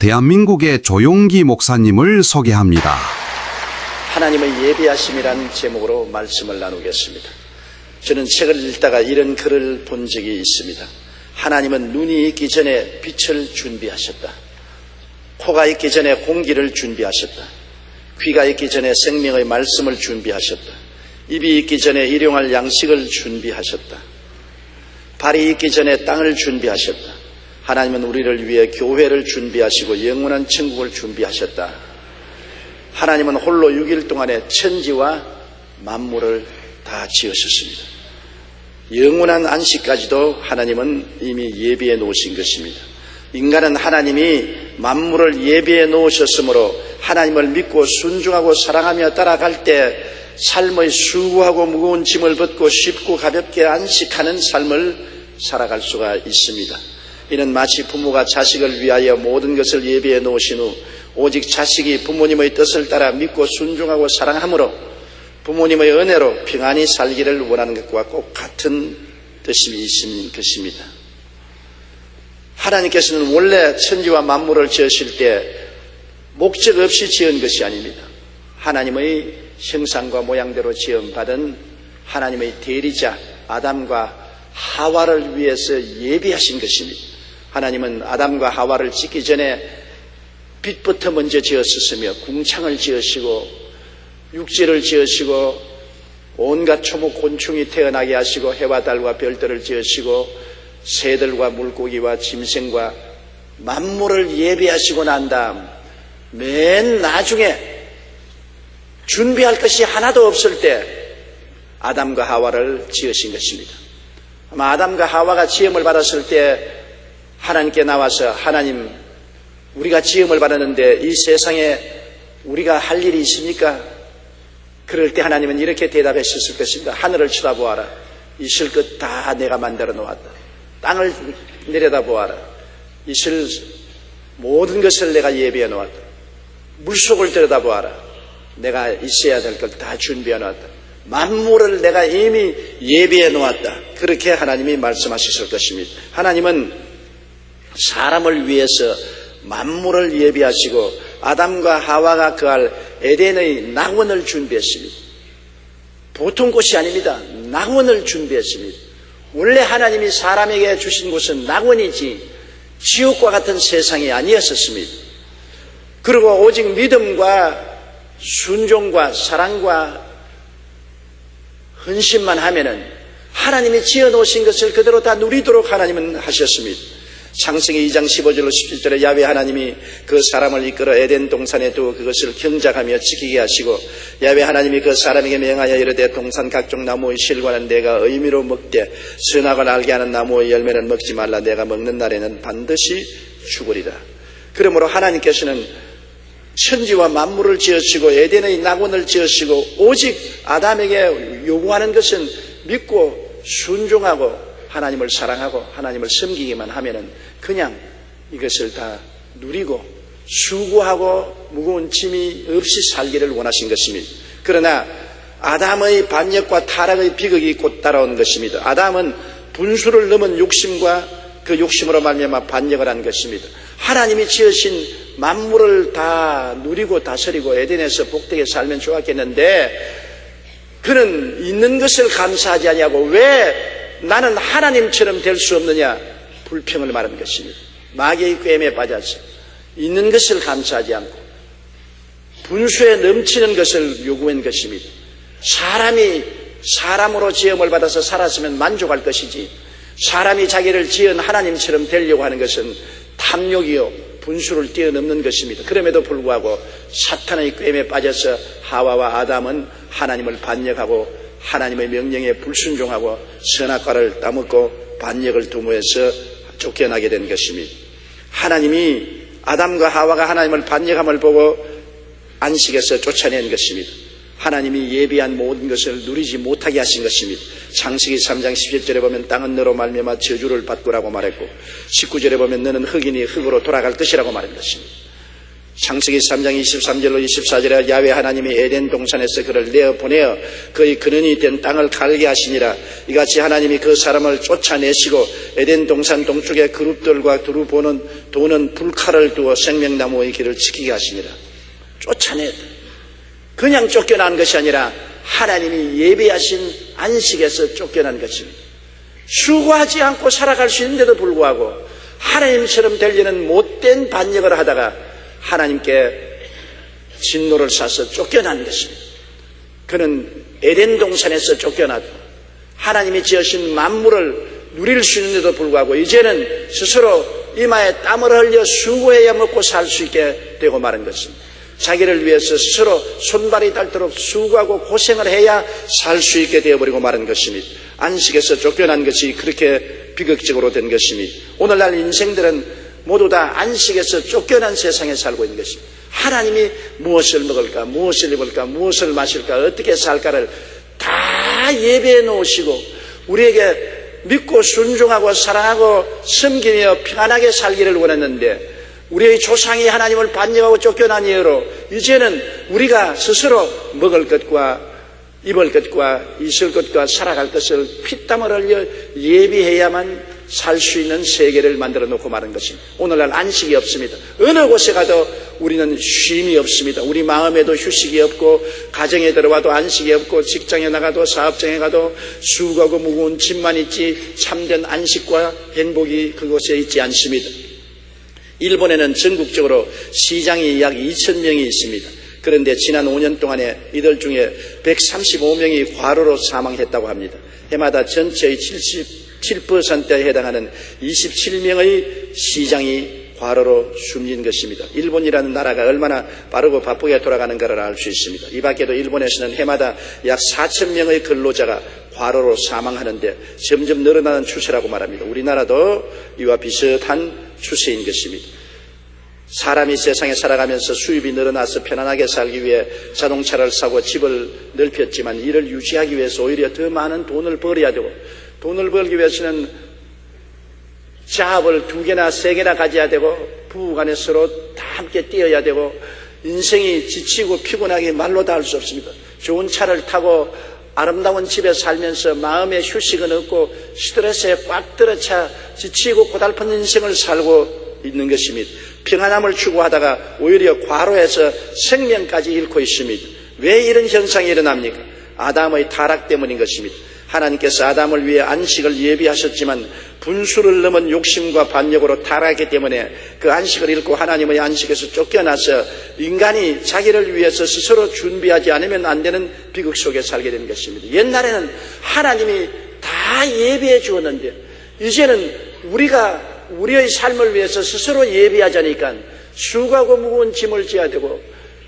대한민국의 조용기 목사님을 소개합니다. 하나님의 예배하심이란 제목으로 말씀을 나누겠습니다. 저는 책을 읽다가 이런 글을 본 적이 있습니다. 하나님은 눈이 있기 전에 빛을 준비하셨다. 코가 있기 전에 공기를 준비하셨다. 귀가 있기 전에 생명의 말씀을 준비하셨다. 입이 있기 전에 일용할 양식을 준비하셨다. 발이 있기 전에 땅을 준비하셨다. 하나님은 우리를 위해 교회를 준비하시고 영원한 천국을 준비하셨다. 하나님은 홀로 6일 동안에 천지와 만물을 다 지으셨습니다. 영원한 안식까지도 하나님은 이미 예비해 놓으신 것입니다. 인간은 하나님이 만물을 예비해 놓으셨으므로 하나님을 믿고 순종하고 사랑하며 따라갈 때 삶의 수고하고 무거운 짐을 벗고 쉽고 가볍게 안식하는 삶을 살아갈 수가 있습니다. 이는 마치 부모가 자식을 위하여 모든 것을 예비해 놓으신 후 오직 자식이 부모님의 뜻을 따라 믿고 순종하고 사랑함으로 부모님의 은혜로 평안히 살기를 원하는 것과 꼭 같은 뜻이 있는 것입니다. 하나님께서는 원래 천지와 만물을 지으실 때 목적 없이 지은 것이 아닙니다. 하나님의 형상과 모양대로 지음받은 하나님의 대리자 아담과 하와를 위해서 예비하신 것입니다. 하나님은 아담과 하와를 짓기 전에 빛부터 먼저 지었으며 궁창을 지으시고 육지를 지으시고 온갖 초목 곤충이 태어나게 하시고 해와 달과 별들을 지으시고 새들과 물고기와 짐승과 만물을 예비하시고 난 다음 맨 나중에 준비할 것이 하나도 없을 때 아담과 하와를 지으신 것입니다. 아마 아담과 하와가 지음을 받았을 때 하나님께 나와서 하나님 우리가 지음을 받았는데 이 세상에 우리가 할 일이 있습니까? 그럴 때 하나님은 이렇게 대답하셨을 것입니다. 하늘을 쳐다보아라. 있을 것 다 내가 만들어 놓았다. 땅을 내려다보아라. 있을 모든 것을 내가 예비해 놓았다. 물속을 들여다보아라. 내가 있어야 될 것 다 준비해 놓았다. 만물을 내가 이미 예비해 놓았다. 그렇게 하나님이 말씀하셨을 것입니다. 하나님은 사람을 위해서 만물을 예비하시고 아담과 하와가 거할 에덴의 낙원을 준비했습니다. 보통 곳이 아닙니다. 낙원을 준비했습니다. 원래 하나님이 사람에게 주신 곳은 낙원이지 지옥과 같은 세상이 아니었었습니다. 그리고 오직 믿음과 순종과 사랑과 헌신만 하면은 하나님이 지어놓으신 것을 그대로 다 누리도록 하나님은 하셨습니다. 창세기 2장 15절로 17절에 야훼 하나님이 그 사람을 이끌어 에덴 동산에 두어 그것을 경작하며 지키게 하시고 야훼 하나님이 그 사람에게 명하여 이르되 동산 각종 나무의 실과는 내가 의미로 먹되 선악을 알게 하는 나무의 열매는 먹지 말라. 내가 먹는 날에는 반드시 죽으리라. 그러므로 하나님께서는 천지와 만물을 지으시고 에덴의 낙원을 지으시고 오직 아담에게 요구하는 것은 믿고 순종하고 하나님을 사랑하고 하나님을 섬기기만 하면은 그냥 이것을 다 누리고 수고하고 무거운 짐이 없이 살기를 원하신 것입니다. 그러나 아담의 반역과 타락의 비극이 곧 따라온 것입니다. 아담은 분수를 넘은 욕심과 그 욕심으로 말미암아 반역을 한 것입니다. 하나님이 지으신 만물을 다 누리고 다스리고 에덴에서 복되게 살면 좋았겠는데 그는 있는 것을 감사하지 아니하고 왜 나는 하나님처럼 될 수 없느냐 불평을 말한 것입니다. 마귀의 꾀임에 빠져서 있는 것을 감사하지 않고 분수에 넘치는 것을 요구한 것입니다. 사람이 사람으로 지음을 받아서 살았으면 만족할 것이지 사람이 자기를 지은 하나님처럼 되려고 하는 것은 탐욕이요 분수를 뛰어넘는 것입니다. 그럼에도 불구하고 사탄의 꾀임에 빠져서 하와와 아담은 하나님을 반역하고 하나님의 명령에 불순종하고 선악과를 따먹고 반역을 도모해서 쫓겨나게 된 것입니다. 하나님이 아담과 하와가 하나님을 반역함을 보고 안식에서 쫓아낸 것입니다. 하나님이 예비한 모든 것을 누리지 못하게 하신 것입니다. 창세기 3장 17절에 보면 땅은 너로 말미암아 저주를 받고라고 말했고 19절에 보면 너는 흙이니 흙으로 돌아갈 것이라고 말한 것입니다. 창세기 3장 23절로 24절에 야훼 하나님이 에덴 동산에서 그를 내어보내어 그의 근원이 된 땅을 갈게 하시니라. 이같이 하나님이 그 사람을 쫓아내시고 에덴 동산 동쪽에 그룹들과 두루 도는 불칼을 두어 생명나무의 길을 지키게 하시니라. 쫓아내. 그냥 쫓겨난 것이 아니라 하나님이 예비하신 안식에서 쫓겨난 것입니다. 수고하지 않고 살아갈 수 있는데도 불구하고 하나님처럼 되려는 못된 반역을 하다가 하나님께 진노를 사서 쫓겨난 것입니다. 그는 에덴 동산에서 쫓겨나도 하나님이 지으신 만물을 누릴 수 있는데도 불구하고 이제는 스스로 이마에 땀을 흘려 수고해야 먹고 살 수 있게 되고 마는 것입니다. 자기를 위해서 스스로 손발이 닳도록 수고하고 고생을 해야 살 수 있게 되어버리고 마는 것입니다. 안식에서 쫓겨난 것이 그렇게 비극적으로 된 것입니다. 오늘날 인생들은 모두 다 안식에서 쫓겨난 세상에 살고 있는 것입니다. 하나님이 무엇을 먹을까, 무엇을 입을까, 무엇을 마실까, 어떻게 살까를 다 예배해 놓으시고 우리에게 믿고 순종하고 사랑하고 섬기며 평안하게 살기를 원했는데 우리의 조상이 하나님을 반역하고 쫓겨난 이후로 이제는 우리가 스스로 먹을 것과 입을 것과 있을 것과 살아갈 것을 피땀을 흘려 예비해야만 살 수 있는 세계를 만들어 놓고 마는 것입니다. 오늘날 안식이 없습니다. 어느 곳에 가도 우리는 쉼이 없습니다. 우리 마음에도 휴식이 없고 가정에 들어와도 안식이 없고 직장에 나가도 사업장에 가도 수고하고 무거운 짐만 있지 참된 안식과 행복이 그곳에 있지 않습니다. 일본에는 전국적으로 시장이 약 2,000명이 있습니다. 그런데 지난 5년 동안에 이들 중에 135명이 과로로 사망했다고 합니다. 해마다 전체의 77%에 해당하는 27명의 시장이 과로로 숨진 것입니다. 일본이라는 나라가 얼마나 빠르고 바쁘게 돌아가는가를 알 수 있습니다. 이 밖에도 일본에서는 해마다 약 4,000명의 근로자가 과로로 사망하는데 점점 늘어나는 추세라고 말합니다. 우리나라도 이와 비슷한 추세인 것입니다. 사람이 세상에 살아가면서 수입이 늘어나서 편안하게 살기 위해 자동차를 사고 집을 넓혔지만 이를 유지하기 위해서 오히려 더 많은 돈을 벌어야 되고 돈을 벌기 위해서는 자업을 2개나 3개나 가져야 되고 부부간에 서로 다 함께 뛰어야 되고 인생이 지치고 피곤하게 말로 다 할 수 없습니다. 좋은 차를 타고 아름다운 집에 살면서 마음의 휴식은 없고 스트레스에 꽉 들어차 지치고 고달픈 인생을 살고 있는 것입니다. 평안함을 추구하다가 오히려 과로해서 생명까지 잃고 있습니다. 왜 이런 현상이 일어납니까? 아담의 타락 때문인 것입니다. 하나님께서 아담을 위해 안식을 예비하셨지만 분수를 넘은 욕심과 반역으로 타락했기 때문에 그 안식을 잃고 하나님의 안식에서 쫓겨나서 인간이 자기를 위해서 스스로 준비하지 않으면 안 되는 비극 속에 살게 된 것입니다. 옛날에는 하나님이 다 예비해 주었는데 이제는 우리가 우리의 삶을 위해서 스스로 예비하자니까 수고하고 무거운 짐을 져야 되고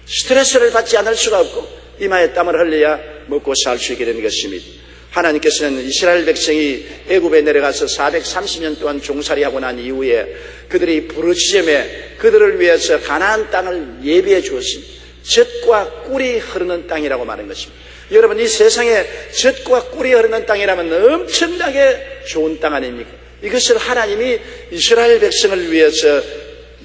스트레스를 받지 않을 수가 없고 이마에 땀을 흘려야 먹고 살 수 있게 된 것입니다. 하나님께서는 이스라엘 백성이 애굽에 내려가서 430년 동안 종살이하고 난 이후에 그들이 부르짖음에 그들을 위해서 가나안 땅을 예비해 주었습니다. 젖과 꿀이 흐르는 땅이라고 말한 것입니다. 여러분, 이 세상에 젖과 꿀이 흐르는 땅이라면 엄청나게 좋은 땅 아닙니까? 이것을 하나님이 이스라엘 백성을 위해서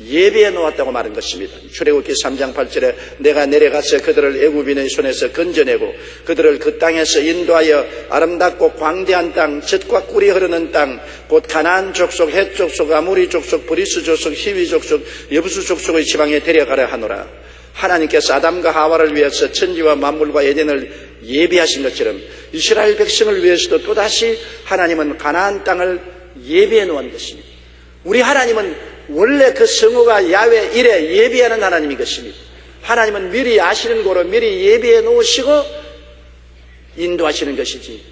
예비해 놓았다고 말한 것입니다. 출애굽기 3장 8절에 내가 내려가서 그들을 애굽인의 손에서 건져내고 그들을 그 땅에서 인도하여 아름답고 광대한 땅, 젖과 꿀이 흐르는 땅, 곧 가나안 족속, 헷 족속, 아모리 족속, 브리스 족속, 히위 족속, 여부수 족속의 지방에 데려가려 하노라. 하나님께서 아담과 하와를 위해서 천지와 만물과 에덴을 예비하신 것처럼 이스라엘 백성을 위해서도 또다시 하나님은 가나안 땅을 예비해 놓은 것입니다. 우리 하나님은 원래 그 성호가 야훼 이래 예비하는 하나님인 것입니다. 하나님은 미리 아시는 거로 미리 예비해 놓으시고 인도하시는 것이지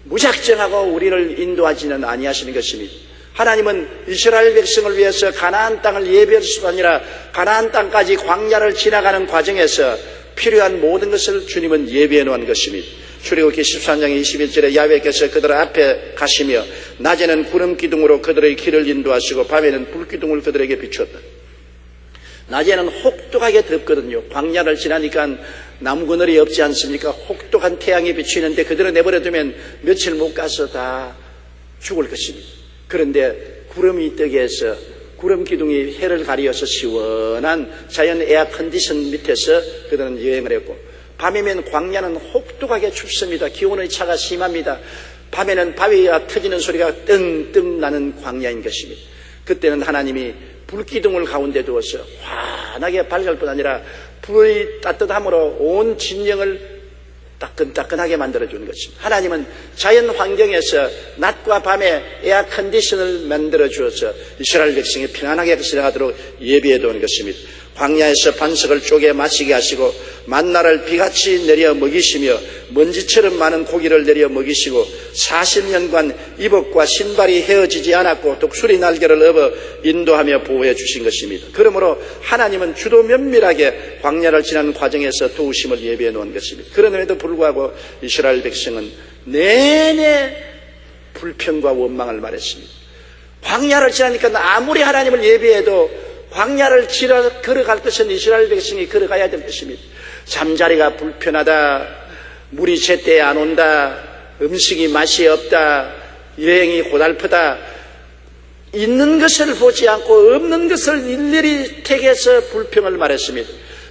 무작정하고 우리를 인도하지는 아니하시는 것입니다. 하나님은 이스라엘 백성을 위해서 가나안 땅을 예비할 수가 아니라 가나안 땅까지 광야를 지나가는 과정에서 필요한 모든 것을 주님은 예비해 놓은 것입니다. 출애굽기 13장 21절에 야훼께서 그들 앞에 가시며 낮에는 구름 기둥으로 그들의 길을 인도하시고 밤에는 불 기둥을 그들에게 비추었다. 낮에는 혹독하게 덥거든요. 광야를 지나니까 나무 그늘이 없지 않습니까? 혹독한 태양이 비추는데 그들을 내버려두면 며칠 못 가서 다 죽을 것입니다. 그런데 구름이 뜨게 해서 구름 기둥이 해를 가리어서 시원한 자연 에어 컨디션 밑에서 그들은 여행을 했고, 밤이면 광야는 혹독하게 춥습니다. 기온의 차가 심합니다. 밤에는 바위가 터지는 소리가 뜬뜬 나는 광야인 것입니다. 그때는 하나님이 불기둥을 가운데 두어서 환하게 밝을 뿐 아니라 불의 따뜻함으로 온 진영을 따끈따끈하게 만들어주는 것입니다. 하나님은 자연 환경에서 낮과 밤에 에어 컨디션을 만들어 주어서 이스라엘 백성이 평안하게 지나가도록 예비해 두는 것입니다. 광야에서 반석을 쪼개 마시게 하시고 만나를 비같이 내려 먹이시며 먼지처럼 많은 고기를 내려 먹이시고 40년간 이복과 신발이 헤어지지 않았고 독수리 날개를 업어 인도하며 보호해 주신 것입니다. 그러므로 하나님은 주도 면밀하게 광야를 지난 과정에서 도우심을 예비해 놓은 것입니다. 그럼에도 불구하고 이스라엘 백성은 내내 불평과 원망을 말했습니다. 광야를 지나니까 아무리 하나님을 예비해도 광야를 걸어갈 것은 이스라엘 백성이 걸어가야 될 것입니다. 잠자리가 불편하다, 물이 제때 안 온다, 음식이 맛이 없다, 여행이 고달프다, 있는 것을 보지 않고 없는 것을 일일이 택해서 불평을 말했습니다.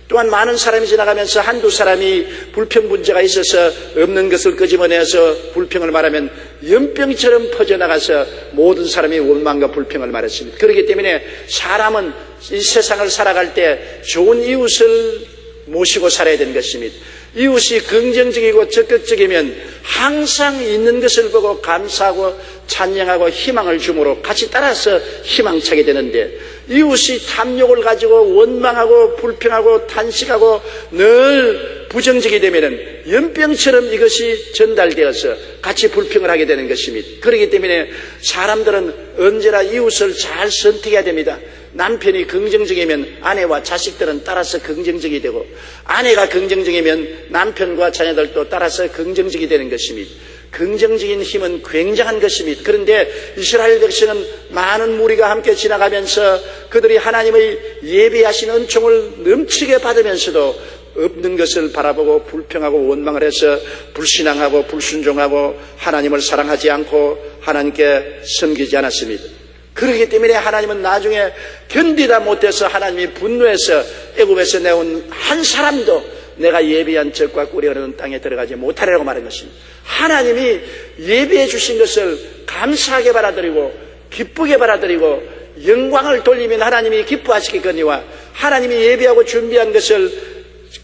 또한 많은 사람이 지나가면서 한두 사람이 불평 문제가 있어서 없는 것을 끄집어내서 불평을 말하면 연병처럼 퍼져나가서 모든 사람이 원망과 불평을 말했습니다. 그렇기 때문에 사람은 이 세상을 살아갈 때 좋은 이웃을 모시고 살아야 되는 것입니다. 이웃이 긍정적이고 적극적이면 항상 있는 것을 보고 감사하고 찬양하고 희망을 주므로 같이 따라서 희망차게 되는데, 이웃이 탐욕을 가지고 원망하고 불평하고 탄식하고 늘 부정적이 되면은 연병처럼 이것이 전달되어서 같이 불평을 하게 되는 것입니다. 그렇기 때문에 사람들은 언제나 이웃을 잘 선택해야 됩니다. 남편이 긍정적이면 아내와 자식들은 따라서 긍정적이 되고, 아내가 긍정적이면 남편과 자녀들도 따라서 긍정적이 되는 것입니다. 긍정적인 힘은 굉장한 것입니다. 그런데 이스라엘 백성은 많은 무리가 함께 지나가면서 그들이 하나님의 예비하신 은총을 넘치게 받으면서도 없는 것을 바라보고 불평하고 원망을 해서 불신앙하고 불순종하고 하나님을 사랑하지 않고 하나님께 섬기지 않았습니다. 그렇기 때문에 하나님은 나중에 견디다 못해서 하나님이 분노해서 애굽에서 내온 한 사람도 내가 예비한 젖과 꿀이 흐르는 땅에 들어가지 못하리라고 말한 것입니다. 하나님이 예비해 주신 것을 감사하게 받아들이고 기쁘게 받아들이고 영광을 돌리면 하나님이 기뻐하시겠거니와, 하나님이 예비하고 준비한 것을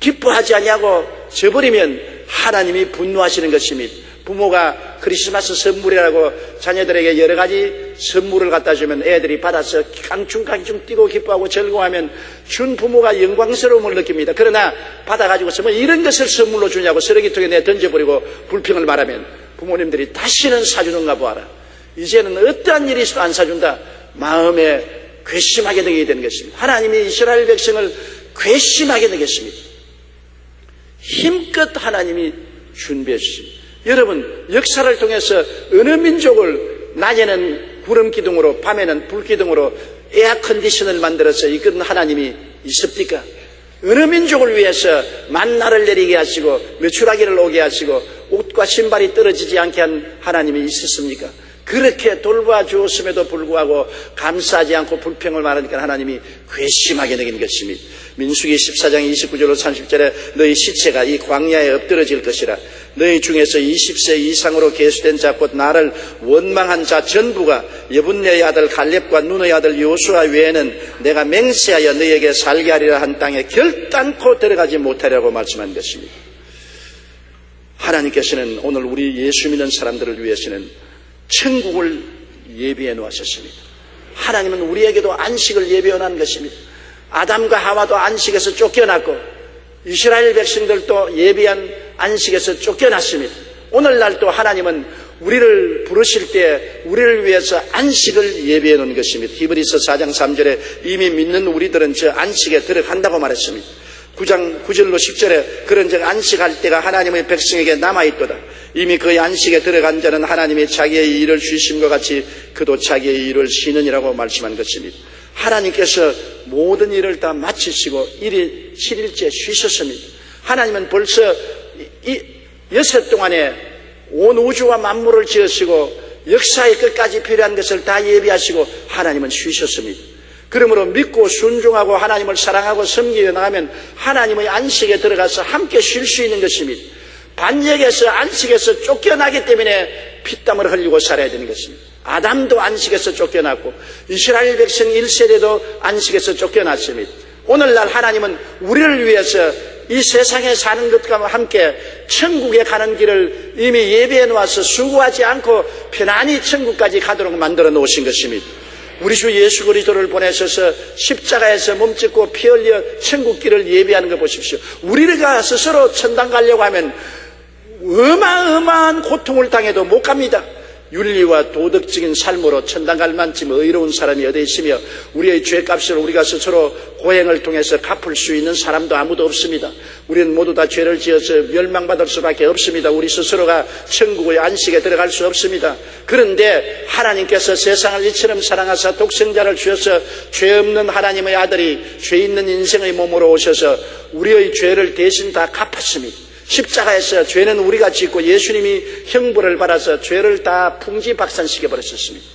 기뻐하지 아니하고 저버리면 하나님이 분노하시는 것입니다. 부모가 크리스마스 선물이라고 자녀들에게 여러 가지 선물을 갖다 주면 애들이 받아서 깡충깡충 뛰고 기뻐하고 즐거워하면 준 부모가 영광스러움을 느낍니다. 그러나 받아가지고서 뭐 이런 것을 선물로 주냐고 쓰레기통에 내 던져버리고 불평을 말하면 부모님들이 다시는 사주는가 보아라, 이제는 어떠한 일이 있어도 안 사준다, 마음에 괘씸하게 되게 되는 것입니다. 하나님이 이스라엘 백성을 괘씸하게 되겠습니다. 힘껏 하나님이 준비해 주십니다. 여러분, 역사를 통해서 어느 민족을 낮에는 구름 기둥으로 밤에는 불 기둥으로 에어 컨디션을 만들어서 이끄는 하나님이 있습니까? 어느 민족을 위해서 만나를 내리게 하시고 메추라기를 오게 하시고 옷과 신발이 떨어지지 않게 한 하나님이 있었습니까? 그렇게 돌봐주었음에도 불구하고 감사하지 않고 불평을 말하니까 하나님이 괘씸하게 여기는 것입니다. 민수기 14장 29절로 30절에 너희 시체가 이 광야에 엎드러질 것이라. 너희 중에서 20세 이상으로 계수된 자 곧 나를 원망한 자 전부가 여분네의 아들 갈렙과 눈의 아들 요수아 외에는 내가 맹세하여 너희에게 살게 하리라 한 땅에 결단코 들어가지 못하리라고 말씀한 것입니다. 하나님께서는 오늘 우리 예수 믿는 사람들을 위해서는 천국을 예비해 놓으셨습니다. 하나님은 우리에게도 안식을 예비해 놓은 것입니다. 아담과 하와도 안식에서 쫓겨났고 이스라엘 백성들도 예비한 안식에서 쫓겨났습니다. 오늘날 또 하나님은 우리를 부르실 때 우리를 위해서 안식을 예비해 놓은 것입니다. 히브리서 4장 3절에 이미 믿는 우리들은 저 안식에 들어간다고 말했습니다. 9장 9절로 10절에 그런즉 안식할 때가 하나님의 백성에게 남아있도다. 이미 그의 안식에 들어간 자는 하나님이 자기의 일을 쉬심과 같이 그도 자기의 일을 쉬느니라고 말씀한 것입니다. 하나님께서 모든 일을 다 마치시고 7일째 쉬셨습니다. 하나님은 벌써 이 6해 동안에 온 우주와 만물을 지으시고 역사의 끝까지 필요한 것을 다 예비하시고 하나님은 쉬셨습니다. 그러므로 믿고 순종하고 하나님을 사랑하고 섬기며 나가면 하나님의 안식에 들어가서 함께 쉴 수 있는 것입니다. 반역에서 안식에서 쫓겨나기 때문에 피땀을 흘리고 살아야 되는 것입니다. 아담도 안식에서 쫓겨났고 이스라엘 백성 1세대도 안식에서 쫓겨났습니다. 오늘날 하나님은 우리를 위해서 이 세상에 사는 것과 함께 천국에 가는 길을 이미 예비해 놓아서 수고하지 않고 편안히 천국까지 가도록 만들어 놓으신 것입니다. 우리 주 예수 그리스도를 보내셔서 십자가에서 몸짓고 피 흘려 천국 길을 예비하는 거 보십시오. 우리가 스스로 천당 가려고 하면 어마어마한 고통을 당해도 못 갑니다. 윤리와 도덕적인 삶으로 천당 갈 만큼 의로운 사람이 어디 있으며 우리의 죄값을 우리가 스스로 고행을 통해서 갚을 수 있는 사람도 아무도 없습니다. 우리는 모두 다 죄를 지어서 멸망받을 수밖에 없습니다. 우리 스스로가 천국의 안식에 들어갈 수 없습니다. 그런데 하나님께서 세상을 이처럼 사랑하사 독생자를 주셔서 죄 없는 하나님의 아들이 죄 있는 인생의 몸으로 오셔서 우리의 죄를 대신 다 갚았습니다. 십자가에서 죄는 우리가 짓고 예수님이 형벌을 받아서 죄를 다 풍지박산시켜 버렸었습니다.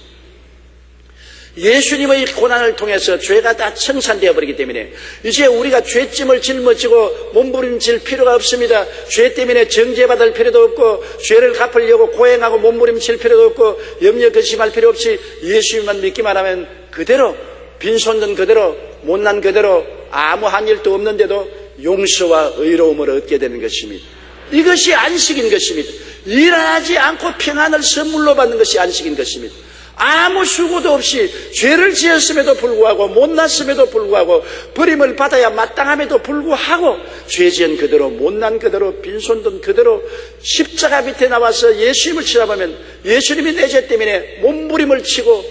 예수님의 고난을 통해서 죄가 다 청산되어 버리기 때문에 이제 우리가 죄짐을 짊어지고 몸부림칠 필요가 없습니다. 죄 때문에 정죄받을 필요도 없고 죄를 갚으려고 고행하고 몸부림칠 필요도 없고 염려 근심할 필요 없이 예수님만 믿기만 하면 그대로 빈손든 그대로 못난 그대로 아무 한 일도 없는데도 용서와 의로움을 얻게 되는 것입니다. 이것이 안식인 것입니다. 일하지 않고 평안을 선물로 받는 것이 안식인 것입니다. 아무 수고도 없이 죄를 지었음에도 불구하고 못났음에도 불구하고 버림을 받아야 마땅함에도 불구하고 죄 지은 그대로 못난 그대로 빈손든 그대로 십자가 밑에 나와서 예수님을 쳐다보면 예수님이 내 죄 때문에 몸부림을 치고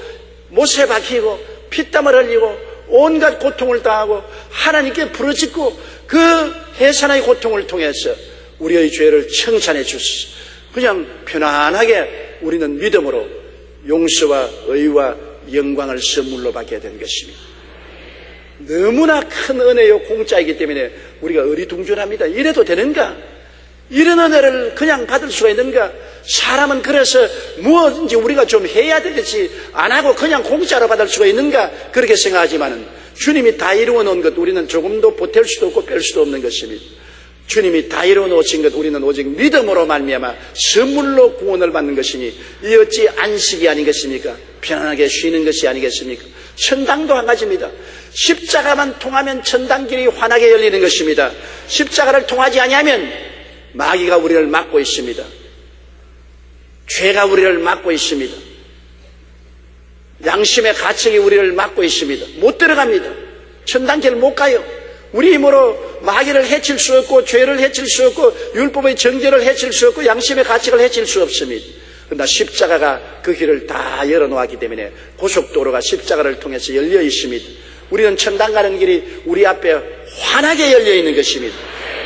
못에 박히고 피땀을 흘리고 온갖 고통을 당하고 하나님께 부르짖고 그 해산의 고통을 통해서 우리의 죄를 청산해 주소서. 그냥 편안하게 우리는 믿음으로 용서와 의와 영광을 선물로 받게 된 것입니다. 너무나 큰 은혜요 공짜이기 때문에 우리가 어리둥절합니다. 이래도 되는가? 이런 은혜를 그냥 받을 수가 있는가? 사람은 그래서 무엇인지 우리가 좀 해야 되겠지 안 하고 그냥 공짜로 받을 수가 있는가? 그렇게 생각하지만은 주님이 다 이루어 놓은 것 우리는 조금도 보탤 수도 없고 뺄 수도 없는 것입니다. 주님이 다 이루어 놓으신 것 우리는 오직 믿음으로 말미암아 선물로 구원을 받는 것이니 이 어찌 안식이 아닌 것입니까? 편안하게 쉬는 것이 아니겠습니까? 천당도 한 가지입니다. 십자가만 통하면 천당길이 환하게 열리는 것입니다. 십자가를 통하지 아니하면 마귀가 우리를 막고 있습니다. 죄가 우리를 막고 있습니다. 양심의 가책이 우리를 막고 있습니다. 못 들어갑니다. 천당길 못 가요. 우리 힘으로 마귀를 해칠 수 없고 죄를 해칠 수 없고 율법의 정죄를 해칠 수 없고 양심의 가책을 해칠 수 없습니다. 그러나 십자가가 그 길을 다 열어놓았기 때문에 고속도로가 십자가를 통해서 열려 있습니다. 우리는 천당 가는 길이 우리 앞에 환하게 열려 있는 것입니다.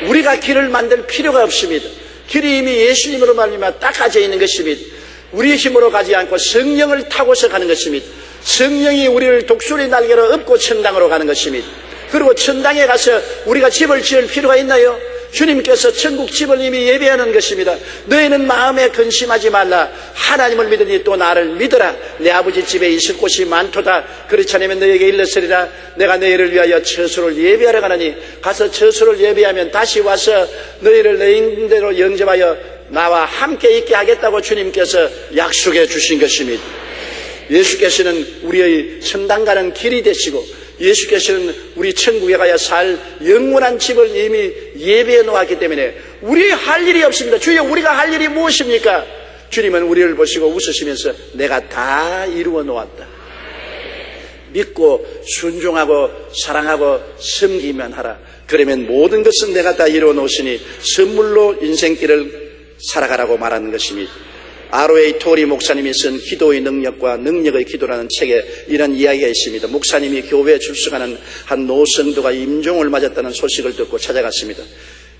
우리가 길을 만들 필요가 없습니다. 길이 이미 예수님으로 말미암아 닦아져 있는 것입니다. 우리의 힘으로 가지 않고 성령을 타고서 가는 것입니다. 성령이 우리를 독수리 날개로 업고 천당으로 가는 것입니다. 그리고 천당에 가서 우리가 집을 지을 필요가 있나요? 주님께서 천국 집을 이미 예배하는 것입니다. 너희는 마음에 근심하지 말라. 하나님을 믿으니 또 나를 믿어라. 내 아버지 집에 있을 곳이 많도다. 그렇지 않으면 너희에게 일렀으리라. 내가 너희를 위하여 처소를 예배하러 가느니 가서 처소를 예배하면 다시 와서 너희를 내 인대로 영접하여 나와 함께 있게 하겠다고 주님께서 약속해 주신 것입니다. 예수께서는 우리의 천당 가는 길이 되시고 예수께서는 우리 천국에 가야 살 영원한 집을 이미 예배해 놓았기 때문에 우리 할 일이 없습니다. 주여 우리가 할 일이 무엇입니까? 주님은 우리를 보시고 웃으시면서 내가 다 이루어 놓았다. 믿고 순종하고 사랑하고 섬기면 하라. 그러면 모든 것은 내가 다 이루어 놓으시니 선물로 인생길을 살아가라고 말하는 것입니다. R.A. 토리 목사님이 쓴 기도의 능력과 능력의 기도라는 책에 이런 이야기가 있습니다. 목사님이 교회에 출석하는 한 노성도가 임종을 맞았다는 소식을 듣고 찾아갔습니다.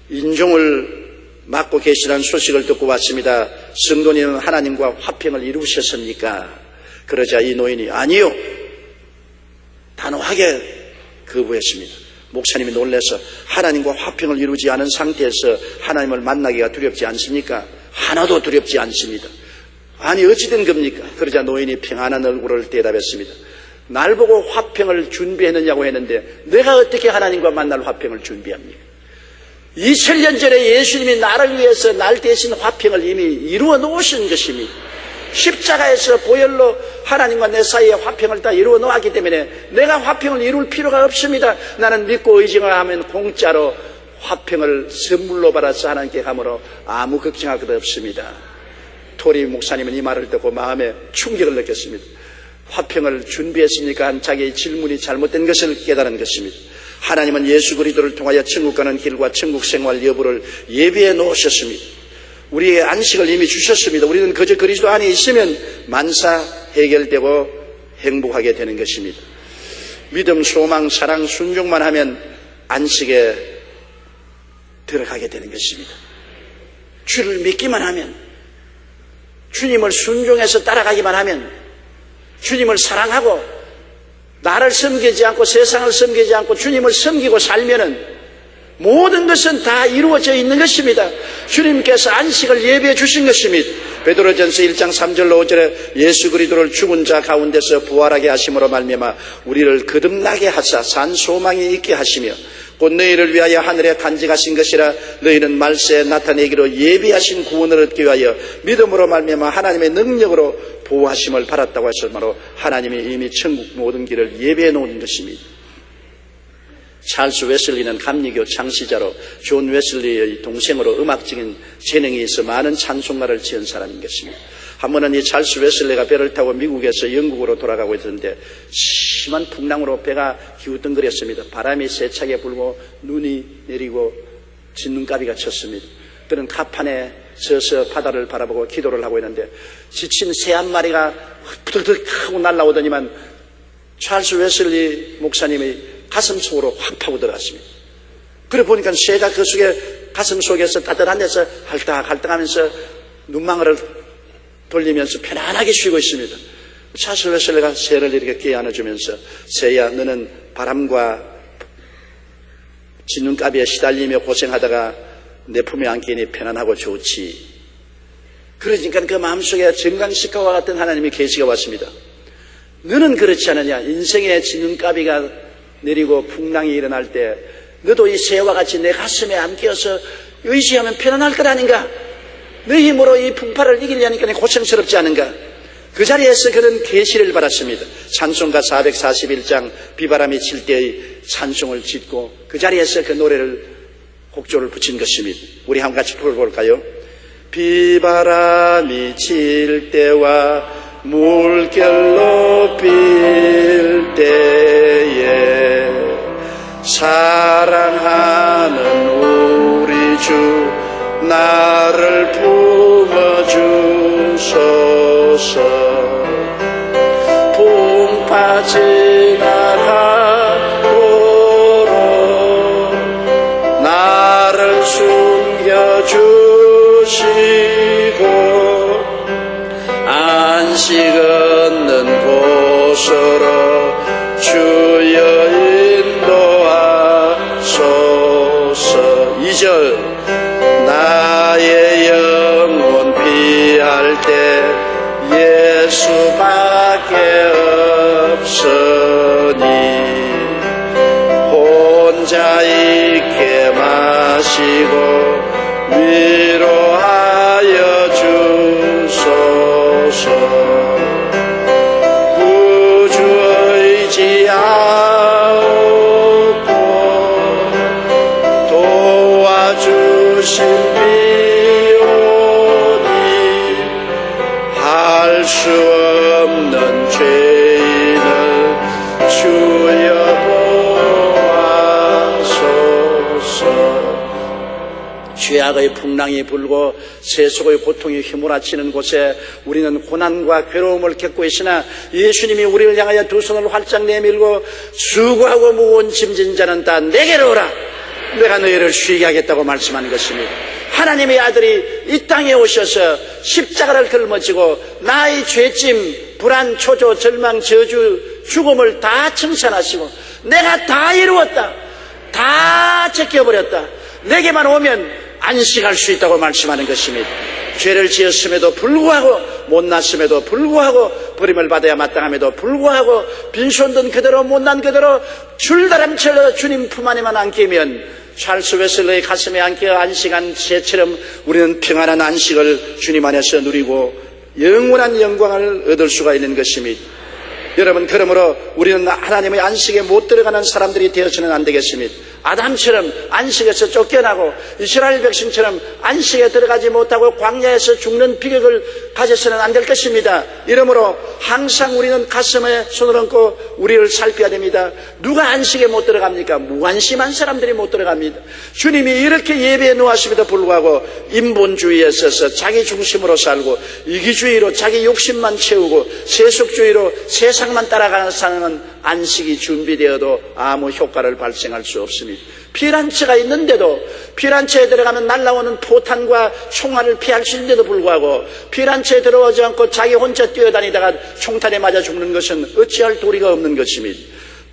임종을 맞고 계시다는 소식을 듣고 왔습니다. 성도님은 하나님과 화평을 이루셨습니까? 그러자 이 노인이 아니요, 단호하게 거부했습니다. 목사님이 놀라서 하나님과 화평을 이루지 않은 상태에서 하나님을 만나기가 두렵지 않습니까? 하나도 두렵지 않습니다. 아니 어찌된 겁니까? 그러자 노인이 평안한 얼굴을 대답했습니다. 날 보고 화평을 준비했느냐고 했는데 내가 어떻게 하나님과 만날 화평을 준비합니까? 2000년 전에 예수님이 나를 위해서 날 대신 화평을 이미 이루어 놓으신 것입니다. 십자가에서 보혈로 하나님과 내 사이에 화평을 다 이루어 놓았기 때문에 내가 화평을 이룰 필요가 없습니다. 나는 믿고 의지하면 공짜로 화평을 선물로 받아서 하나님께 가므로 아무 걱정할 것 없습니다. 토리 목사님은 이 말을 듣고 마음에 충격을 느꼈습니다. 화평을 준비했습니까? 한 자기의 질문이 잘못된 것을 깨달은 것입니다. 하나님은 예수 그리스도를 통하여 천국 가는 길과 천국 생활 여부를 예비해 놓으셨습니다. 우리의 안식을 이미 주셨습니다. 우리는 그저 그리스도 안에 있으면 만사 해결되고 행복하게 되는 것입니다. 믿음, 소망, 사랑, 순종만 하면 안식에 들어가게 되는 것입니다. 주를 믿기만 하면, 주님을 순종해서 따라가기만 하면, 주님을 사랑하고 나를 섬기지 않고 세상을 섬기지 않고 주님을 섬기고 살면은 모든 것은 다 이루어져 있는 것입니다. 주님께서 안식을 예비해 주신 것입니다. 베드로전서 1장 3절로 5절에 예수 그리스도를 죽은 자 가운데서 부활하게 하심으로 말미암아 우리를 거듭나게 하사 산 소망이 있게 하시며 곧 너희를 위하여 하늘에 간직하신 것이라 너희는 말세에 나타내기로 예비하신 구원을 얻기 위하여 믿음으로 말미암아 하나님의 능력으로 보호하심을 받았다고 하셨으므로 하나님이 이미 천국 모든 길을 예비해 놓은 것입니다. 찰스 웨슬리는 감리교 창시자로 존 웨슬리의 동생으로 음악적인 재능이 있어 많은 찬송가를 지은 사람인 것입니다. 한 번은 이 찰스 웨슬리가 배를 타고 미국에서 영국으로 돌아가고 있었는데 심한 풍랑으로 배가 기우뚱거렸습니다. 바람이 세차게 불고 눈이 내리고 진눈가비가 쳤습니다. 그는 갑판에 서서 바다를 바라보고 기도를 하고 있는데 지친 새 한 마리가 부들득 하고 날아오더니만 찰스 웨슬리 목사님의 가슴 속으로 확 파고 들어갔습니다. 그래 보니까 새가 그 속에 가슴 속에서 따뜻한 데서 할딱할딱하면서 눈망울을 돌리면서 편안하게 쉬고 있습니다. 찰스 웨슬리가 새를 이렇게 끼 안아주면서 새야 너는 바람과 진눈가비에 시달리며 고생하다가 내 품에 안기니 편안하고 좋지. 그러니까 그 마음속에 정강식가와 같은 하나님의 계시가 왔습니다. 너는 그렇지 않느냐. 인생의 진눈가비가 내리고 풍랑이 일어날 때 너도 이 새와 같이 내 가슴에 안겨서 의지하면 편안할 것 아닌가. 내 힘으로 이 풍파를 이기려니까 고생스럽지 않은가. 그 자리에서 그는 계시를 받았습니다. 찬송가 441장 비바람이 칠 때의 찬송을 짓고 그 자리에서 그 노래를 곡조를 붙인 것입니다. 우리 한번 같이 불러볼까요? 비바람이 칠 때와 물결 높일 때에 사랑하는 우리 주 나를 품어주소서. 풍파 지나가도록 나를 숨겨주시고 안식 얻는 곳으로 주여 인도하소서. 2절 나의 영혼 피할 때 예수밖에 없으니 혼자 있게 마시고 위로하여 주소서. 구주 의지하옵고 도와주신 비오니 할 수 없는 죄인을 주여 보아소서. 죄악의 풍랑이 불고 세속의 고통이 휘몰아치는 곳에 우리는 고난과 괴로움을 겪고 있으나 예수님이 우리를 향하여 두 손을 활짝 내밀고 수고하고 무거운 짐진 자는 다 내게로 오라. 내가 너희를 쉬게 하겠다고 말씀하는 것입니다. 하나님의 아들이 이 땅에 오셔서 십자가를 걸머지고 나의 죄짐, 불안, 초조, 절망, 저주, 죽음을 다 청산하시고 내가 다 이루었다. 다 제껴버렸다. 내게만 오면 안식할 수 있다고 말씀하는 것입니다. 죄를 지었음에도 불구하고 못났음에도 불구하고 버림을 받아야 마땅함에도 불구하고 빈손든 그대로 못난 그대로 줄다람쳐서 주님 품 안에만 안기면 찰스 웨슬러의 가슴에 안겨 안식한 새처럼 우리는 평안한 안식을 주님 안에서 누리고 영원한 영광을 얻을 수가 있는 것입니다. 여러분, 그러므로 우리는 하나님의 안식에 못 들어가는 사람들이 되어서는 안 되겠습니다. 아담처럼 안식에서 쫓겨나고 이스라엘 백성처럼 안식에 들어가지 못하고 광야에서 죽는 비극을 가져서는 안 될 것입니다. 이러므로 항상 우리는 가슴에 손을 얹고 우리를 살펴야 됩니다. 누가 안식에 못 들어갑니까? 무관심한 사람들이 못 들어갑니다. 주님이 이렇게 예배해 놓았음에도 불구하고 인본주의에 있어서 자기 중심으로 살고 이기주의로 자기 욕심만 채우고 세속주의로 세상만 따라가는 사람은 안식이 준비되어도 아무 효과를 발생할 수 없습니다. 피란처가 있는데도 피란처에 들어가면 날아오는 포탄과 총알을 피할 수 있는데도 불구하고 피란처에 들어오지 않고 자기 혼자 뛰어다니다가 총탄에 맞아 죽는 것은 어찌할 도리가 없는 것입니다.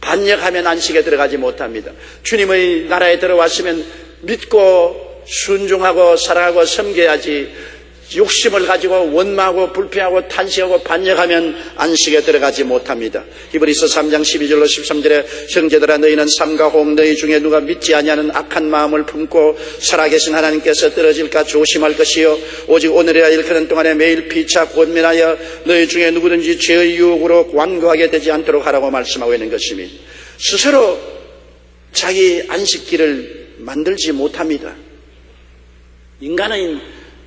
반역하면 안식에 들어가지 못합니다. 주님의 나라에 들어왔으면 믿고 순종하고 사랑하고 섬겨야지 욕심을 가지고 원망하고 불평하고 탄식하고 반역하면 안식에 들어가지 못합니다. 히브리서 3장 12절로 13절에 형제들아 너희는 삼가 호흡 너희 중에 누가 믿지 아니하는 악한 마음을 품고 살아계신 하나님께서 떨어질까 조심할 것이요 오직 오늘이라 일컫는 동안에 매일 피차 권면하여 너희 중에 누구든지 죄의 유혹으로 완고하게 되지 않도록 하라고 말씀하고 있는 것입니다. 스스로 자기 안식기를 만들지 못합니다. 인간은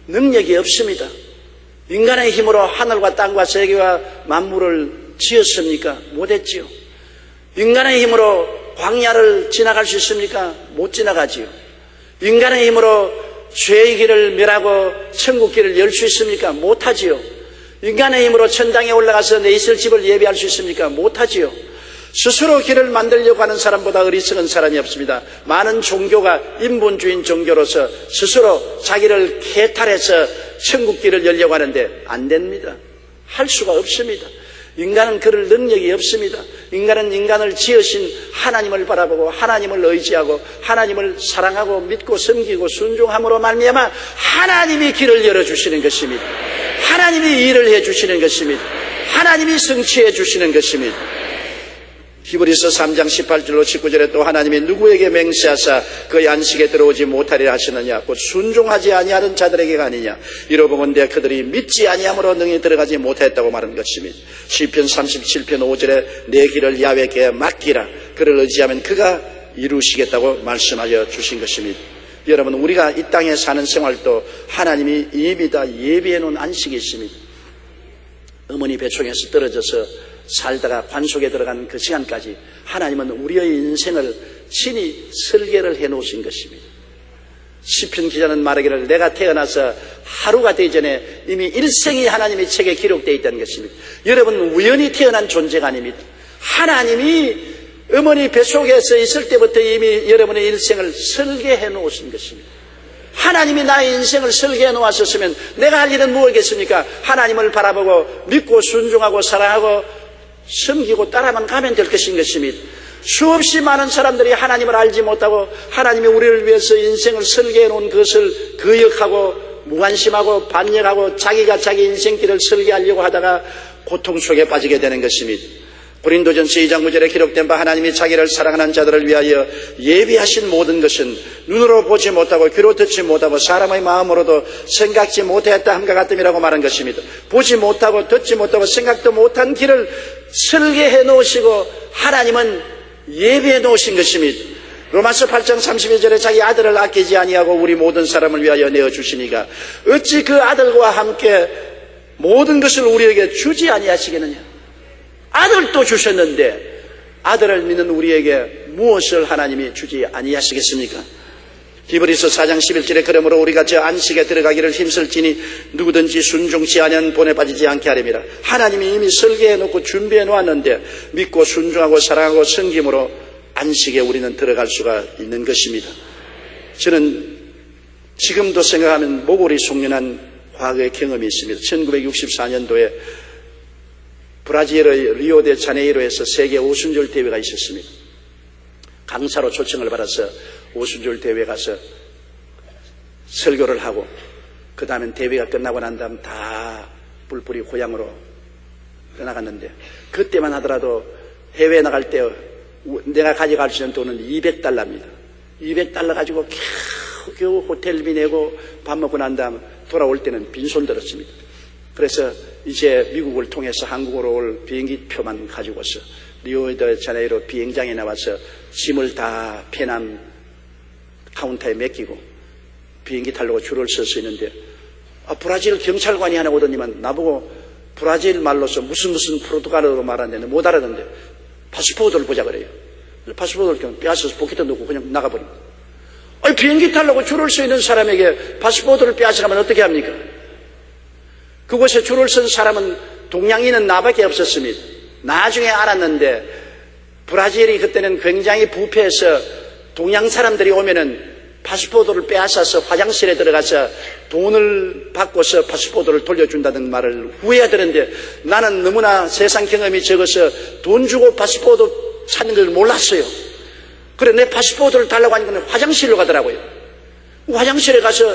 능력이 없습니다. 인간의 힘으로 하늘과 땅과 세계와 만물을 지었습니까? 못했지요. 인간의 힘으로 광야를 지나갈 수 있습니까? 못 지나가지요. 인간의 힘으로 죄의 길을 멸하고 천국 길을 열 수 있습니까? 못하지요. 인간의 힘으로 천당에 올라가서 내 있을 집을 예배할 수 있습니까? 못하지요. 스스로 길을 만들려고 하는 사람보다 어리석은 사람이 없습니다. 많은 종교가 인본주의인 종교로서 스스로 자기를 개탈해서 천국 길을 열려고 하는데 안 됩니다. 할 수가 없습니다. 인간은 그럴 능력이 없습니다. 인간은 인간을 지으신 하나님을 바라보고 하나님을 의지하고 하나님을 사랑하고 믿고 섬기고 순종함으로 말미암아 하나님이 길을 열어주시는 것입니다. 하나님이 일을 해주시는 것입니다. 하나님이 성취해 주시는 것입니다. 히브리서 3장 18절로 19절에 또 하나님이 누구에게 맹세하사 그의 안식에 들어오지 못하리라 하시느냐 곧 순종하지 아니하는 자들에게가 아니냐 이러보건대 그들이 믿지 아니함으로 능히 들어가지 못했다고 말한 것입니다. 시편 37편 5절에 내 길을 야훼께 맡기라 그를 의지하면 그가 이루시겠다고 말씀하여 주신 것입니다. 여러분, 우리가 이 땅에 사는 생활도 하나님이 이미 다 예비해 놓은 안식이 있습니다. 어머니 배총에서 떨어져서 살다가 관속에 들어간 그 시간까지 하나님은 우리의 인생을 친히 설계를 해놓으신 것입니다. 시편 기자는 말하기를 내가 태어나서 하루가 되기 전에 이미 일생이 하나님의 책에 기록되어 있다는 것입니다. 여러분은 우연히 태어난 존재가 아닙니다. 하나님이 어머니 뱃속에서 있을 때부터 이미 여러분의 일생을 설계해 놓으신 것입니다. 하나님이 나의 인생을 설계해 놓았었으면 내가 할 일은 무엇이겠습니까? 하나님을 바라보고 믿고 순종하고 사랑하고 섬기고 따라만 가면 될 것인 것입니다. 수없이 많은 사람들이 하나님을 알지 못하고 하나님이 우리를 위해서 인생을 설계해 놓은 것을 거역하고 무관심하고 반역하고 자기가 자기 인생길을 설계하려고 하다가 고통 속에 빠지게 되는 것입니다. 고린도전서 2장 9절에 기록된 바 하나님이 자기를 사랑하는 자들을 위하여 예비하신 모든 것은 눈으로 보지 못하고 귀로 듣지 못하고 사람의 마음으로도 생각지 못했다 함과 같음이라고 말한 것입니다. 보지 못하고 듣지 못하고 생각도 못한 길을 설계해 놓으시고 하나님은 예비해 놓으신 것입니다. 로마서 8장 32절에 자기 아들을 아끼지 아니하고 우리 모든 사람을 위하여 내어주시니가 어찌 그 아들과 함께 모든 것을 우리에게 주지 아니하시겠느냐. 아들도 주셨는데 아들을 믿는 우리에게 무엇을 하나님이 주지 아니하시겠습니까? 히브리서 4장 11절에 그러므로 우리가 저 안식에 들어가기를 힘쓸지니 누구든지 순종치 아니한 본에 빠지지 않게 하렵니다. 하나님이 이미 설계해 놓고 준비해 놓았는데 믿고 순종하고 사랑하고 섬김으로 안식에 우리는 들어갈 수가 있는 것입니다. 저는 지금도 생각하면 모골이 속련한 과거의 경험이 있습니다. 1964년도에 브라질의 리오데자네이로에서 세계 오순절 대회가 있었습니다. 강사로 초청을 받아서 오순절 대회에 가서 설교를 하고 그 다음에 대회가 끝나고 난 다음 다 뿔뿔이 고향으로 떠나갔는데 그때만 하더라도 해외에 나갈 때 내가 가져갈 수 있는 돈은 $200입니다. $200 가지고 겨우 호텔비 내고 밥 먹고 난 다음 돌아올 때는 빈손 들었습니다. 그래서 이제 미국을 통해서 한국으로 올 비행기표만 가지고서 리오데자네이로 비행장에 나와서 짐을 다 페남 카운터에 맡기고 비행기 타려고 줄을 서서 있는데 브라질 경찰관이 하나 오더니만 나보고 브라질 말로서 무슨 포르투갈어로 말하는데 못 알아듣는데 파스포드를 보자 그래요. 파스포드를 빼앗아서 포켓에 넣고 그냥 나가버립니다. 비행기 타려고 줄을 서 있는 사람에게 파스포드를 빼앗아가면 어떻게 합니까? 그곳에 줄을 선 사람은 동양인은 나밖에 없었습니다. 나중에 알았는데 브라질이 그때는 굉장히 부패해서 동양 사람들이 오면은 파스포드를 빼앗아서 화장실에 들어가서 돈을 받고서 파스포드를 돌려준다는 말을 후회하더는데 나는 너무나 세상 경험이 적어서 돈 주고 파스포드 찾는 걸 몰랐어요. 그래 내 파스포드를 달라고 하니까 화장실로 가더라고요. 화장실에 가서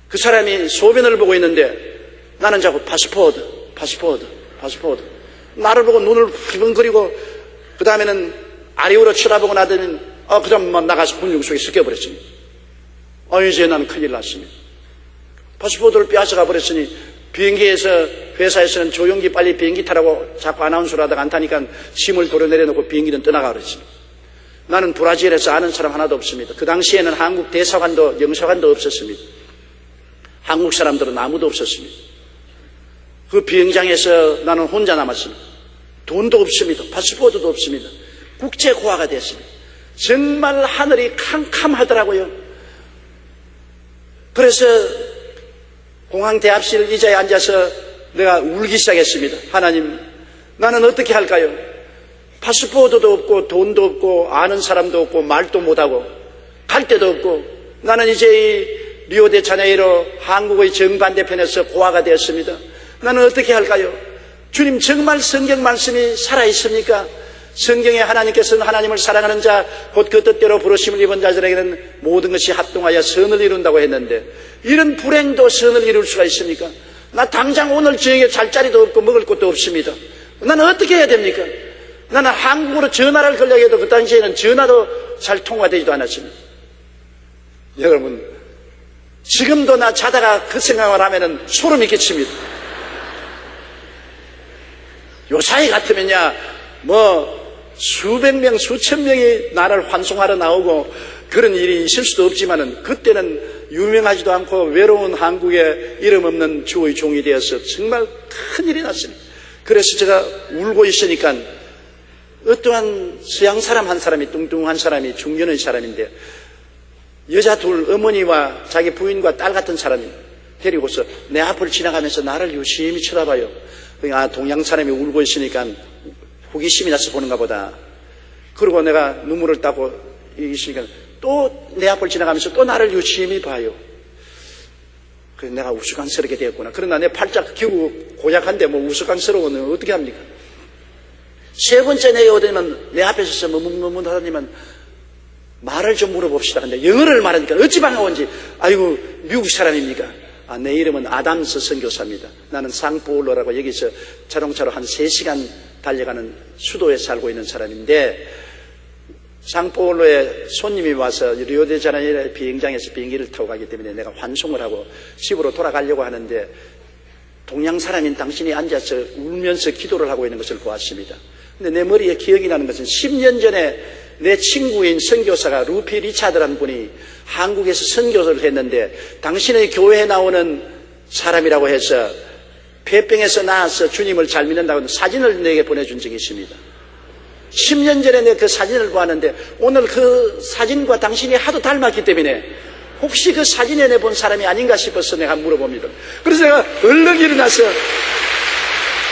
그 사람이 소변을 보고 있는데 나는 자꾸 파스포드 나를 보고 눈을 휘번거리고 그 다음에는 아래로 쳐다보고 나더니 그 다음 나가서 군중 속에 섞여버렸습니다. 이제 나는 큰일 났습니다. 파스포드를 빼앗아가 버렸으니 비행기에서 회사에서는 조용히 빨리 비행기 타라고 자꾸 아나운서를 하다가 안 타니까 짐을 도려내려놓고 비행기는 떠나가 버렸습니다. 나는 브라질에서 아는 사람 하나도 없습니다. 그 당시에는 한국 대사관도 영사관도 없었습니다. 한국 사람들은 아무도 없었습니다. 그 비행장에서 나는 혼자 남았습니다. 돈도 없습니다. 파스포드도 없습니다. 국제고아가 됐습니다. 정말 하늘이 캄캄하더라고요. 그래서 공항 대합실 의자에 앉아서 내가 울기 시작했습니다. 하나님, 나는 어떻게 할까요? 파스포드도 없고 돈도 없고 아는 사람도 없고 말도 못하고 갈 데도 없고 나는 이제 이 리오데자네이로 한국의 정반대편에서 고아가 되었습니다. 나는 어떻게 할까요? 주님, 정말 성경 말씀이 살아있습니까? 성경에 하나님께서는 하나님을 사랑하는 자 곧 그 뜻대로 부르심을 입은 자들에게는 모든 것이 합동하여 선을 이룬다고 했는데 이런 불행도 선을 이룰 수가 있습니까? 나 당장 오늘 저녁에 잘 자리도 없고 먹을 것도 없습니다. 나는 어떻게 해야 됩니까? 나는 한국으로 전화를 걸려고 해도 그 당시에는 전화도 잘 통화되지도 않았습니다. 여러분, 지금도 나 자다가 그 생각을 하면은 소름이 끼칩니다. 요사이 같으면야 수백 명, 수천 명이 나를 환송하러 나오고 그런 일이 있을 수도 없지만은 그때는 유명하지도 않고 외로운 한국에 이름 없는 주의 종이 되어서 정말 큰일이 났습니다. 그래서 제가 울고 있으니까 어떠한 서양 사람 한 사람이 뚱뚱한 사람이 중년의 사람인데 여자 둘 어머니와 자기 부인과 딸 같은 사람이 데리고서 내 앞을 지나가면서 나를 유심히 쳐다봐요. 동양 사람이 울고 있으니까 호기심이 나서 보는가 보다. 그리고 내가 눈물을 닦고 있으니까 또 내 앞을 지나가면서 또 나를 유심히 봐요. 그래서 내가 우스꽝스럽게 되었구나. 그러나 내 팔짝 기우 고약한데 우스꽝스러우면 어떻게 합니까? 세 번째 내가 오더니만 내 앞에 서서 머뭇머뭇하더니만 말을 좀 물어봅시다. 근데 영어를 말하니까 어찌 반가운지 아이고 미국 사람입니까? 내 이름은 아담스 선교사입니다. 나는 상파울로라고 여기서 자동차로 한 3시간 달려가는 수도에 살고 있는 사람인데 상파울로에 손님이 와서 리오데자네이로 비행장에서 비행기를 타고 가기 때문에 내가 환송을 하고 집으로 돌아가려고 하는데 동양 사람인 당신이 앉아서 울면서 기도를 하고 있는 것을 보았습니다. 근데 내 머리에 기억이 나는 것은 10년 전에 내 친구인 선교사가 루피 리차드라는 분이 한국에서 선교를 했는데 당신의 교회에 나오는 사람이라고 해서 폐병에서 나와서 주님을 잘 믿는다고 사진을 내게 보내준 적이 있습니다. 10년 전에 내가 그 사진을 보았는데 오늘 그 사진과 당신이 하도 닮았기 때문에 혹시 그 사진에 내본 사람이 아닌가 싶어서 내가 물어봅니다. 그래서 내가 얼른 일어나서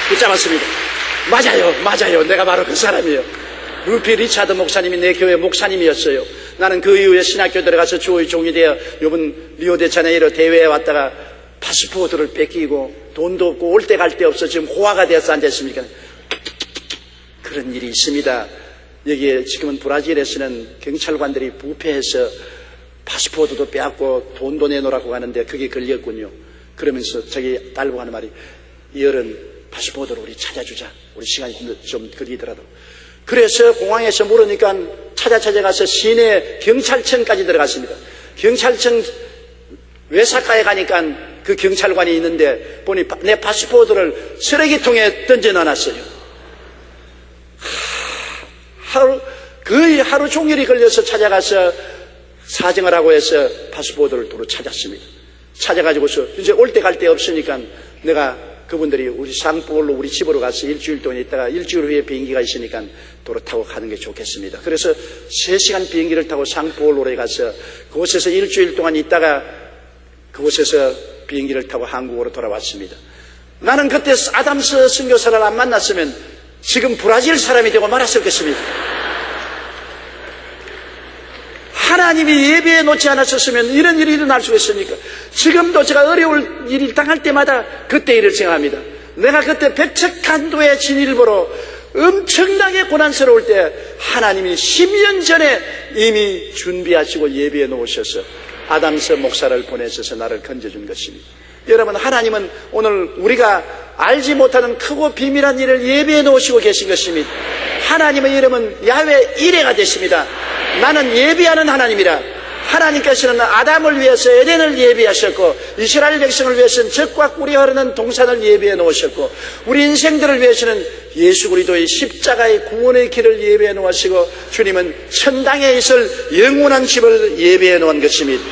붙잡았습니다. 맞아요. 내가 바로 그 사람이에요. 루피 리차드 목사님이 내 교회 목사님이었어요. 나는 그 이후에 신학교 들어가서 주의 종이 되어 이번 리오데자네이로 대회에 왔다가 파스포드를 뺏기고 돈도 없고 올 때 갈 데 없어 지금 호화가 되어서 앉아있습니까? 그런 일이 있습니다. 여기에 지금은 브라질에서는 경찰관들이 부패해서 파스포드도 빼앗고 돈도 내놓으라고 하는데 그게 걸렸군요. 그러면서 자기 딸보고 하는 말이, 이열은 파스포드로 우리 찾아주자. 우리 시간이 좀 걸리더라도. 그래서 공항에서 물으니까 찾아가서 시내 경찰청까지 들어갔습니다. 경찰청 외사과에 가니까 그 경찰관이 있는데 보니 내 파스포드를 쓰레기통에 던져 놔놨어요. 거의 하루 종일이 걸려서 찾아가서 사정을 하고 해서 파스포드를 도로 찾았습니다. 찾아가지고서 이제 올 때 갈 데 없으니까 내가 그분들이 우리 상포울로 우리 집으로 가서 일주일 동안 있다가 일주일 후에 비행기가 있으니까 도로 타고 가는 게 좋겠습니다. 그래서 3시간 비행기를 타고 상포울로에 가서 그곳에서 일주일 동안 있다가 그곳에서 비행기를 타고 한국으로 돌아왔습니다. 나는 그때 아담스 선교사를 안 만났으면 지금 브라질 사람이 되고 말았을 것입니다. 하나님이 예배해 놓지 않았었으면 이런 일이 일어날 수 있습니까? 지금도 제가 어려울 일을 당할 때마다 그때 일을 생각합니다. 내가 그때 백척간도의 진일보로 엄청나게 고난스러울 때 하나님이 10년 전에 이미 준비하시고 예배해 놓으셔서 아담스 목사를 보내셔서 나를 건져준 것입니다. 여러분, 하나님은 오늘 우리가 알지 못하는 크고 비밀한 일을 예배해 놓으시고 계신 것입니다. 하나님의 이름은 야훼 이레가 되십니다. 나는 예비하는 하나님이라. 하나님께서는 아담을 위해서 에덴을 예비하셨고 이스라엘 백성을 위해서는 젖과 꿀이 흐르는 동산을 예비해 놓으셨고 우리 인생들을 위해서는 예수 그리스도의 십자가의 구원의 길을 예비해 놓으시고 주님은 천당에 있을 영원한 집을 예비해 놓은 것입니다.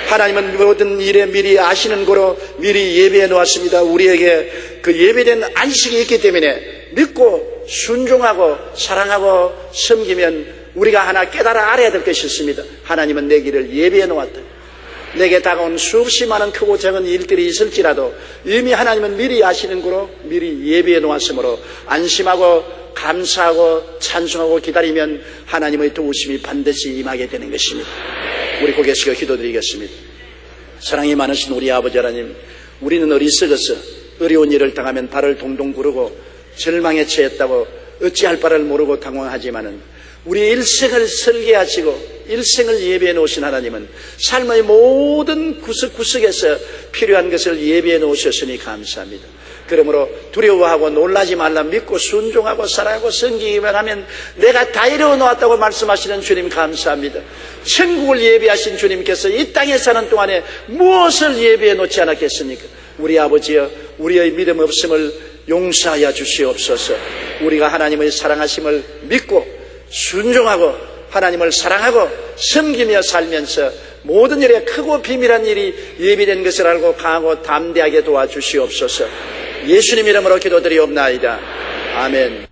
하나님은 모든 일에 미리 아시는 거로 미리 예비해 놓았습니다. 우리에게 그 예비된 안식이 있기 때문에 믿고 순종하고 사랑하고 섬기면 우리가 하나 깨달아 알아야 될 것이 있습니다. 하나님은 내 길을 예비해 놓았다. 내게 다가온 수없이 많은 크고 작은 일들이 있을지라도 이미 하나님은 미리 아시는 거로 미리 예비해 놓았으므로 안심하고 감사하고 찬송하고 기다리면 하나님의 도우심이 반드시 임하게 되는 것입니다. 우리 고개 숙여 기도드리겠습니다. 사랑이 많으신 우리 아버지 하나님, 우리는 어리석어서 어려운 일을 당하면 발을 동동 구르고 절망에 처했다고 어찌할 바를 모르고 당황하지만은 우리 일생을 설계하시고 일생을 예비해 놓으신 하나님은 삶의 모든 구석구석에서 필요한 것을 예비해 놓으셨으니 감사합니다. 그러므로 두려워하고 놀라지 말라 믿고 순종하고 사랑하고 섬기기만 하면 내가 다 이루어 놓았다고 말씀하시는 주님 감사합니다. 천국을 예비하신 주님께서 이 땅에 사는 동안에 무엇을 예비해 놓지 않았겠습니까? 우리 아버지여, 우리의 믿음 없음을 용서하여 주시옵소서. 우리가 하나님의 사랑하심을 믿고 순종하고 하나님을 사랑하고 섬기며 살면서 모든 일에 크고 비밀한 일이 예비된 것을 알고 강하고 담대하게 도와주시옵소서. 예수님 이름으로 기도드리옵나이다. 아멘.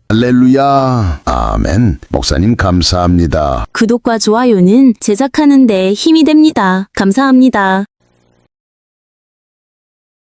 할렐루야. 아멘. 목사님 감사합니다. 구독과 좋아요는 제작하는 데 힘이 됩니다. 감사합니다.